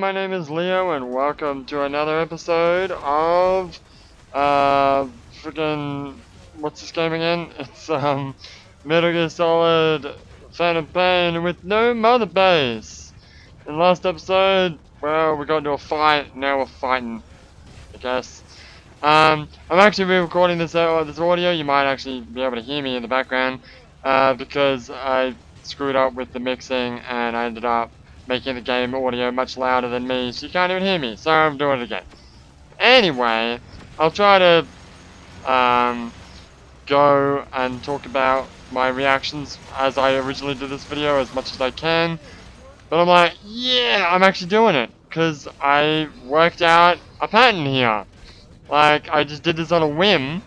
my name is Leo, and welcome to another episode of, freaking, what's this game again? It's, Metal Gear Solid Phantom Pain with no mother base. In the last episode, well, we got into a fight, now we're fighting, I guess. I'm actually re-recording this audio. You might actually be able to hear me in the background, because I screwed up with the mixing and I ended up making the game audio much louder than me, so you can't even hear me. So I'm doing it again. Anyway, I'll try to go and talk about my reactions as I originally did this video as much as I can. But I'm like, yeah, I'm actually doing it because I worked out a pattern here. Like, I just did this on a whim,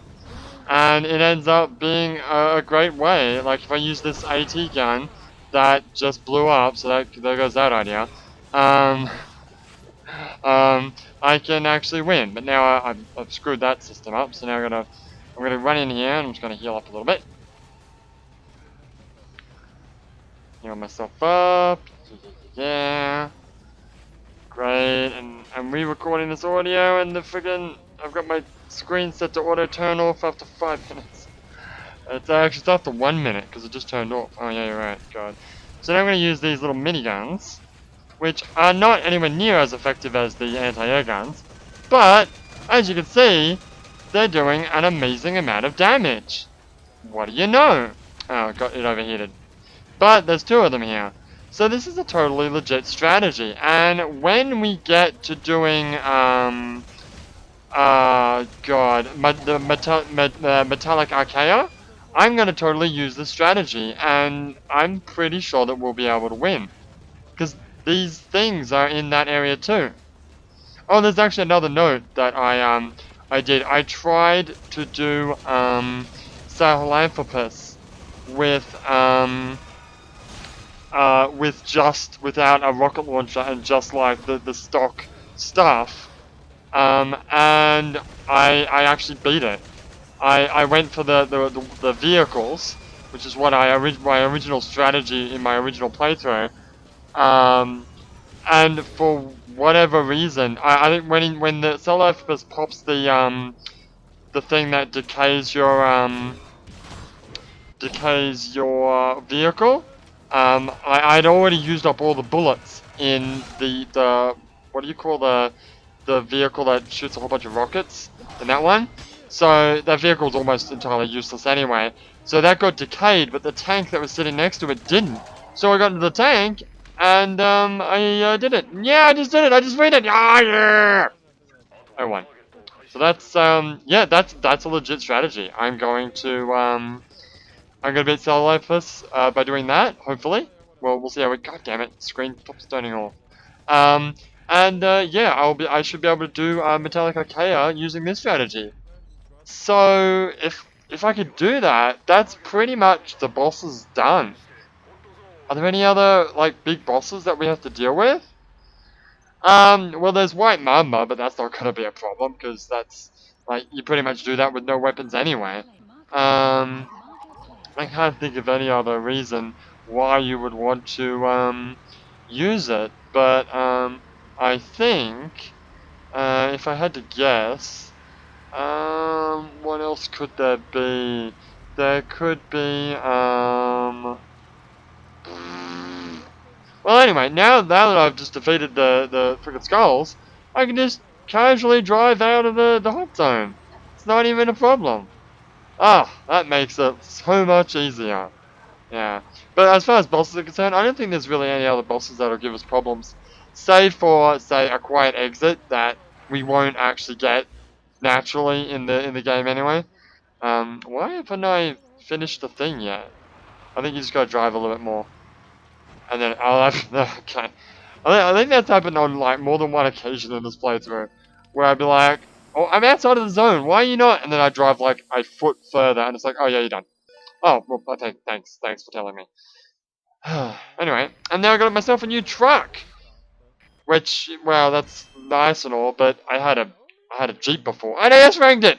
and it ends up being a great way. Like, if I use this AT gun that just blew up, so there goes that idea, I can actually win. But now I've screwed that system up, so now I'm gonna run in here, and I'm just gonna heal up a little bit. Heal myself up. Yeah. Great, and I'm re-recording this audio, and I've got my screen set to auto turn off after 5 minutes. It's actually after 1 minute, because it just turned off. Oh yeah, you're right, God. So now I'm going to use these little miniguns, which are not anywhere near as effective as the anti-air guns, but, as you can see, they're doing an amazing amount of damage. What do you know? Oh, it overheated. But there's two of them here. So this is a totally legit strategy, and when we get to doing, the Metallic Archaea, I'm gonna totally use this strategy, and I'm pretty sure that we'll be able to win. Because these things are in that area too. Oh, there's actually another note that I did. I tried to do, Sahelanthropus without a rocket launcher and just like the stock stuff, and I actually beat it. I went for the vehicles, which is what my original strategy in my original playthrough, and for whatever reason, I think when the Sahelanthropus pops the thing that decays your vehicle. I'd already used up all the bullets in the what do you call the vehicle that shoots a whole bunch of rockets in that one. So that vehicle's almost entirely useless anyway. So that got decayed, but the tank that was sitting next to it didn't. So I got into the tank, and I did it. Yeah, I just did it. I just beat it. Ah, yeah! I won. So that's yeah, that's a legit strategy. I'm gonna beat Sahelanthropus by doing that, hopefully. Well, we'll see how it. God damn it, screen stops turning off. Yeah, I should be able to do Metallic Archaea using this strategy. So if I could do that, that's pretty much the bosses done. Are there any other like big bosses that we have to deal with? Well, there's White Mamba, but that's not gonna be a problem because that's like you pretty much do that with no weapons anyway. I can't think of any other reason why you would want to use it, but I think if I had to guess, what else could there be? There could be well, anyway, now that I've just defeated the frickin' skulls, I can just casually drive out of the hot zone. It's not even a problem. Ah, that makes it so much easier. Yeah. But as far as bosses are concerned, I don't think there's really any other bosses that'll give us problems. Save for, say, a quiet exit that we won't actually get naturally in the game anyway. Why haven't I finished the thing yet? I think you just gotta drive a little bit more. And then I'll have okay. I think that's happened on like more than one occasion in this playthrough. Where I'd be like, oh, I'm outside of the zone, why are you not? And then I drive like a foot further and it's like, oh yeah, you're done. Oh, well, okay, thanks for telling me. Anyway, and now I got myself a new truck. Which, well, that's nice and all, but I had a Jeep before, and I S-ranked it!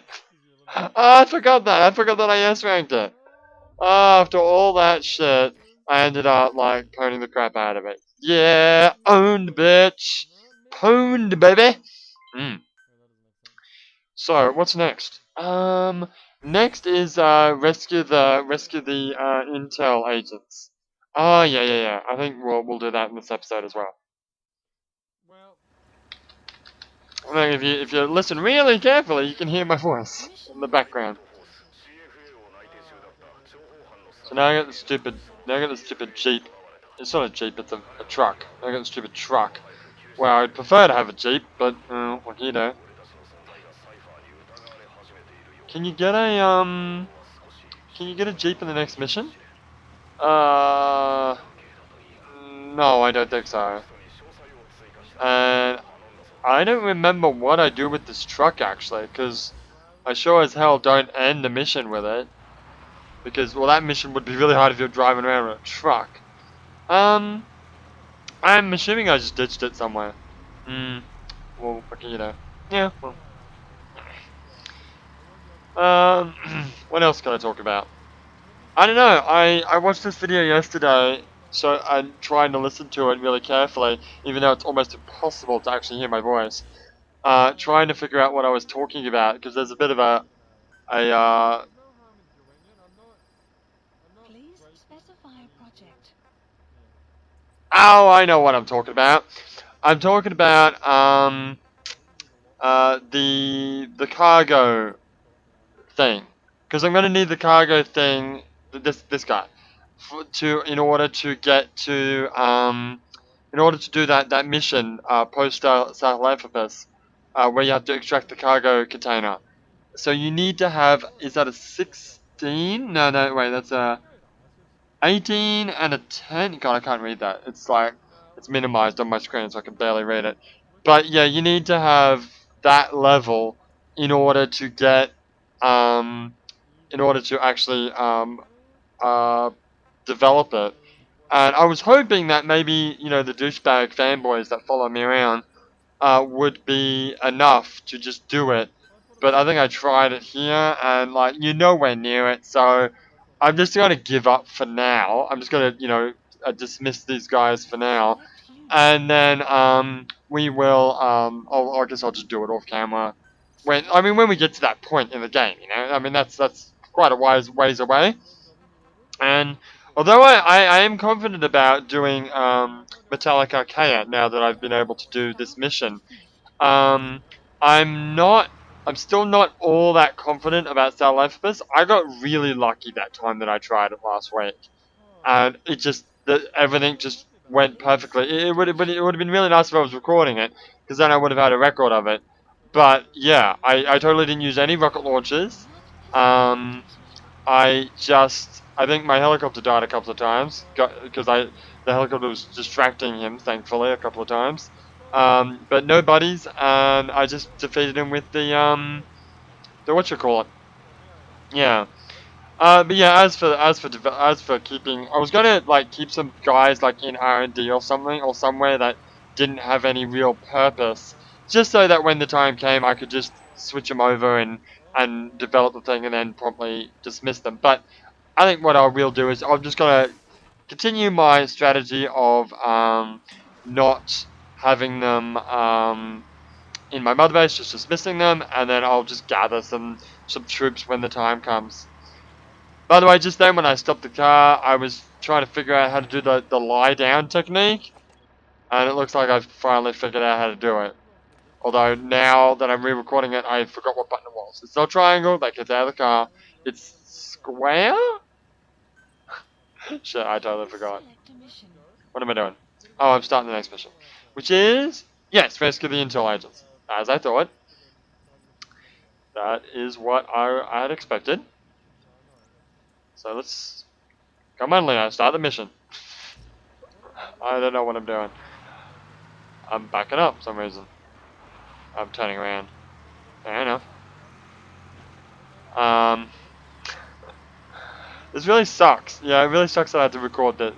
Oh, I forgot that I S-ranked it. Oh, after all that shit, I ended up, like, pwning the crap out of it. Yeah, owned, bitch! Pwned, baby! So, what's next? Next is, rescue the intel agents. Oh, yeah. I think we'll do that in this episode as well. I think if you listen really carefully, you can hear my voice in the background. So now I got the stupid Jeep. It's not a Jeep, it's a truck. I got the stupid truck. Well, I'd prefer to have a Jeep, but, what do you know? Can you get a Jeep in the next mission? No, I don't think so. And I don't remember what I do with this truck, actually, because I sure as hell don't end the mission with it. Because, well, that mission would be really hard if you're driving around with a truck. I'm assuming I just ditched it somewhere. Well, okay, you know. Yeah, well. What else can I talk about? I don't know, I watched this video yesterday, so I'm trying to listen to it really carefully, even though it's almost impossible to actually hear my voice. Trying to figure out what I was talking about, because there's a bit of a Please specify a project. Oh, I know what I'm talking about. I'm talking about, the cargo thing. Because I'm going to need the cargo thing, this guy, in order to get to, in order to do that mission, post-Sahelanthropus, where you have to extract the cargo container. So you need to have, is that a 16? No, wait, that's a 18 and a 10? God, I can't read that. It's like, it's minimized on my screen so I can barely read it. But yeah, you need to have that level in order to get, in order to actually, develop it. And I was hoping that maybe, you know, the douchebag fanboys that follow me around, would be enough to just do it. But I think I tried it here, and, like, you're nowhere near it, so I'm just going to give up for now. I'm just going to, you know, dismiss these guys for now. And then, we will, I guess I'll just do it off camera. When we get to that point in the game, you know? I mean, that's quite a ways away. And although I am confident about doing, Metallic Archaea now that I've been able to do this mission, I'm still not all that confident about Sahelanthropus. I got really lucky that time that I tried it last week, and everything just went perfectly. It would have been really nice if I was recording it, because then I would have had a record of it. But yeah, I totally didn't use any rocket launchers. I think my helicopter died a couple of times because the helicopter was distracting him, thankfully, a couple of times. But no buddies, and I just defeated him with the whatchamacallit. Yeah. But yeah, as for keeping, I was gonna like keep some guys like in R&D or something or somewhere that didn't have any real purpose, just so that when the time came, I could just switch them over and develop the thing and then promptly dismiss them. But I think what I will do is I'm just gonna continue my strategy of not having them in my mother base, just dismissing them, and then I'll just gather some troops when the time comes. By the way, just then when I stopped the car, I was trying to figure out how to do the lie down technique, and it looks like I've finally figured out how to do it. Although now that I'm re-recording it, I forgot what button it was. It's not triangle, that gets out of the car. It's square? Shit, I totally forgot. What am I doing? Oh, I'm starting the next mission. Which is, yes, rescue the intel agents. As I thought. That is what I had expected. So let's... Come on, Leo, start the mission. I don't know what I'm doing. I'm backing up for some reason. I'm turning around. Fair enough. This really sucks. Yeah, it really sucks that I have to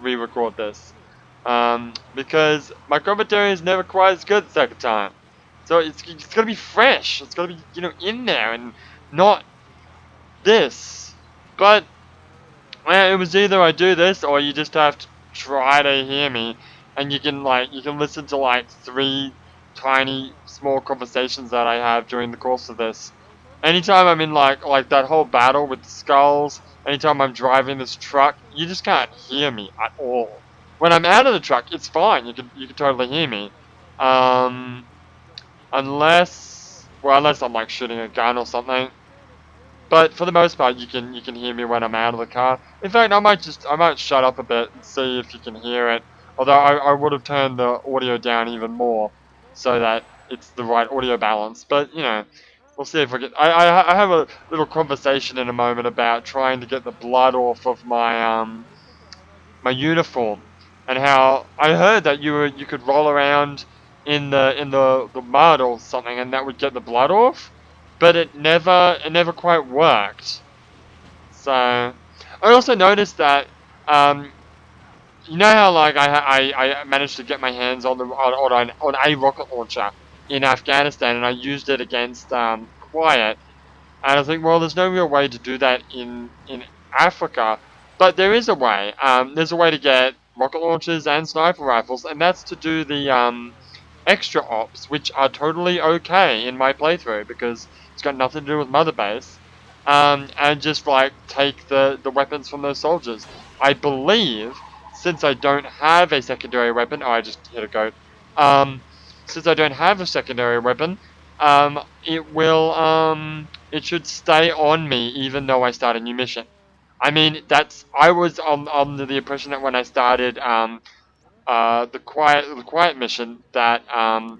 re-record this. Because my commentary is never quite as good the second time. So it's gotta be fresh. It's gotta be, you know, in there and not this. But well, it was either I do this or you just have to try to hear me, and you can listen to like three tiny, small conversations that I have during the course of this. Anytime I'm in like that whole battle with the skulls, anytime I'm driving this truck, you just can't hear me at all. When I'm out of the truck, it's fine. You can totally hear me. Unless I'm like shooting a gun or something. But for the most part, you can hear me when I'm out of the car. In fact, I might shut up a bit and see if you can hear it. Although I would have turned the audio down even more so that it's the right audio balance. But you know, we'll see if we get. I have a little conversation in a moment about trying to get the blood off of my uniform, and how I heard that you could roll around in the mud or something, and that would get the blood off, but it never quite worked. So I also noticed that um, you know how like I managed to get my hands on on a rocket launcher in Afghanistan, and I used it against Quiet. And I think, well, there's no real way to do that in Africa, but there is a way. There's a way to get rocket launchers and sniper rifles, and that's to do the extra ops, which are totally okay in my playthrough because it's got nothing to do with Mother Base. And just like take the weapons from those soldiers. I believe, since I don't have a secondary weapon, oh, I just hit a goat. Since I don't have a secondary weapon, it should stay on me even though I start a new mission. I mean, I was under the impression that when I started the quiet mission that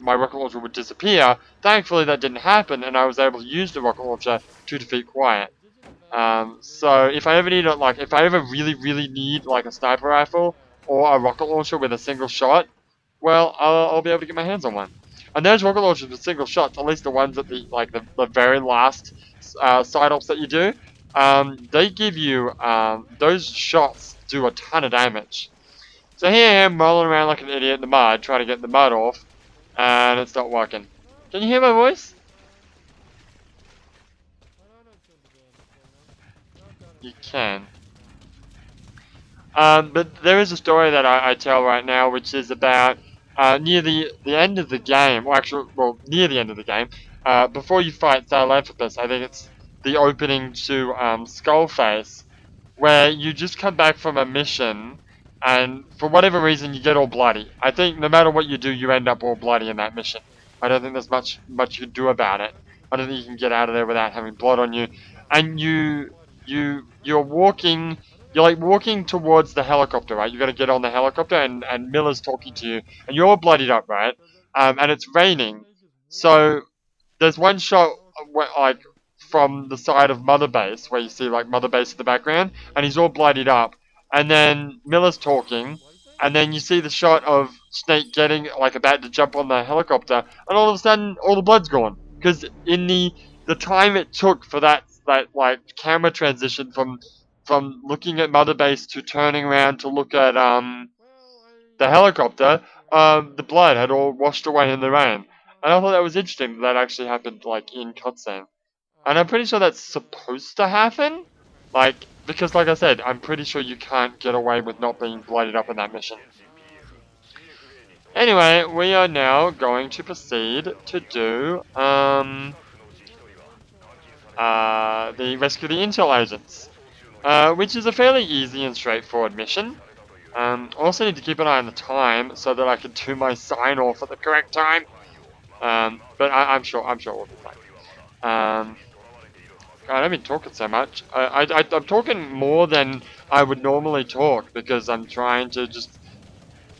my rocket launcher would disappear. Thankfully, that didn't happen, and I was able to use the rocket launcher to defeat Quiet. So if I ever if I ever really need like a sniper rifle or a rocket launcher with a single shot, well, I'll be able to get my hands on one. And those rocket launchers with single shots, at least the ones at the very last side ops that you do, they give you those shots do a ton of damage. So here I am rolling around like an idiot in the mud, trying to get the mud off, and it's not working. Can you hear my voice? You can. But there is a story that I tell right now, which is about near the end of the game, or actually, well, near the end of the game, before you fight Sahelanthropus. I think it's the opening to Skullface, where you just come back from a mission, and for whatever reason, you get all bloody. I think no matter what you do, you end up all bloody in that mission. I don't think there's much you can do about it. I don't think you can get out of there without having blood on you, and you're walking. You're like walking towards the helicopter, right? You got to get on the helicopter, and Miller's talking to you, and you're all bloodied up, right? And it's raining, so there's one shot where, like from the side of Mother Base where you see like Mother Base in the background, and he's all bloodied up, and then Miller's talking, and then you see the shot of Snake getting like about to jump on the helicopter, and all of a sudden all the blood's gone because in the time it took for that like camera transition from looking at Mother Base to turning around to look at the helicopter, the blood had all washed away in the rain. And I thought that was interesting that actually happened like in cutscene. And I'm pretty sure that's supposed to happen. Because like I said, I'm pretty sure you can't get away with not being blooded up in that mission. Anyway, we are now going to proceed to do the rescue the intel agents. Which is a fairly easy and straightforward mission. Also need to keep an eye on the time so that I can do my sign off at the correct time. But I'm sure we'll be fine. God, I've been talking so much. I'm talking more than I would normally talk because I'm trying to just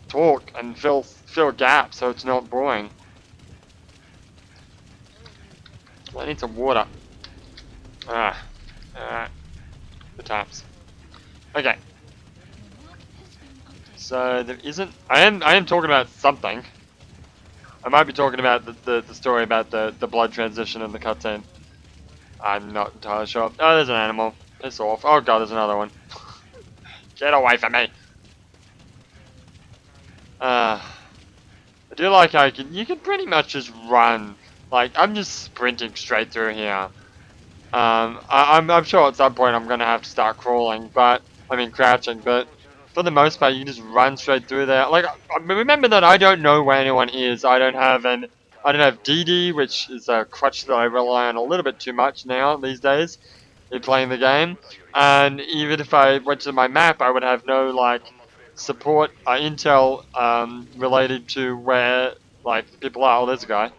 talk and fill gaps so it's not boring. I need some water. The taps. Okay. So there isn't. I am talking about something. I might be talking about the story about the blood transition in the cutscene. I'm not entirely sure. Oh, there's an animal. Piss off. Oh god, there's another one. Get away from me. I do like how you can pretty much just run. Like I'm just sprinting straight through here. I'm sure at some point I'm gonna have to start crawling, but I mean crouching, but for the most part you can just run straight through there. Like remember that I don't know where anyone is. I don't have I don't have DD, which is a crutch that I rely on a little bit too much now these days in playing the game. And even if I went to my map, I would have no like support intel related to where like people are. Oh, there's a guy.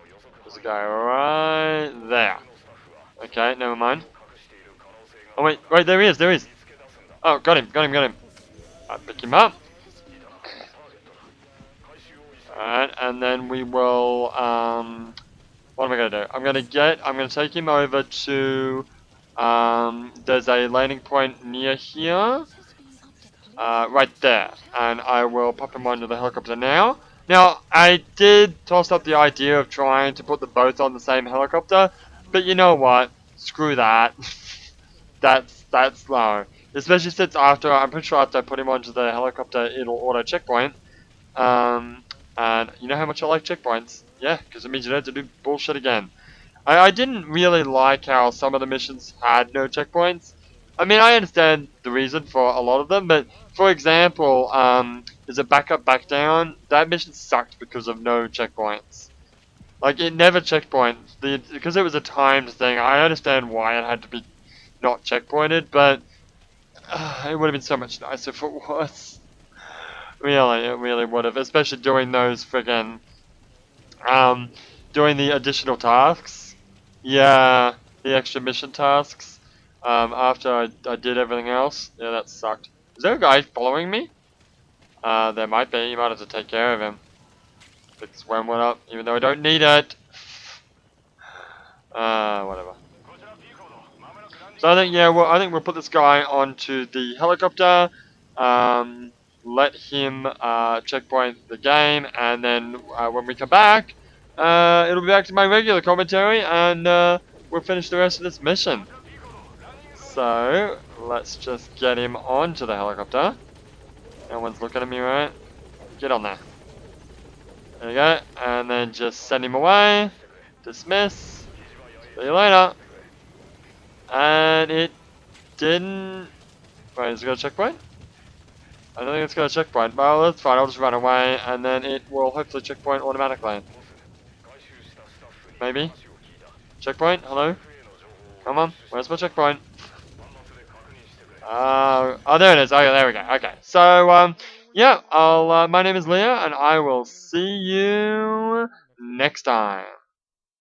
There's a guy right there. Okay, never mind. Oh wait, there he is, there he is. Oh, got him. I pick him up. Alright, and then we will, what am I going to do? I'm going to take him over to, there's a landing point near here, right there, and I will pop him onto the helicopter now. Now, I did toss up the idea of trying to put them both on the same helicopter, but you know what? Screw that. That's low. Especially since I'm pretty sure after I put him onto the helicopter, it'll auto checkpoint. And you know how much I like checkpoints? Yeah, because it means you don't have to do bullshit again. I didn't really like how some of the missions had no checkpoints. I mean, I understand the reason for a lot of them, but for example, there's a back up, back down. That mission sucked because of no checkpoints. Like, it never checkpointed. Because it was a timed thing, I understand why it had to be not checkpointed, but it would have been so much nicer if it was. Really, it really would have, especially doing those friggin', doing the additional tasks. Yeah, the extra mission tasks. After I did everything else. Yeah, that sucked. Is there a guy following me? There might be. You might have to take care of him. Pick this wormwood up, even though I don't need it. Whatever. So I think, yeah, well, I think we'll put this guy onto the helicopter. Let him checkpoint the game, and then when we come back, it'll be back to my regular commentary, and we'll finish the rest of this mission. So let's just get him onto the helicopter. No one's looking at me, right? Get on there. There we go, and then just send him away. Dismiss. See you later. And it didn't. Wait, is it got a checkpoint? I don't think it's got a checkpoint. Well, that's fine. I'll just run away, and then it will hopefully checkpoint automatically. Maybe? Checkpoint? Hello? Come on. Where's my checkpoint? Oh, there it is. Okay, there we go. Okay. So, yeah. My name is Leah, and I will see you next time.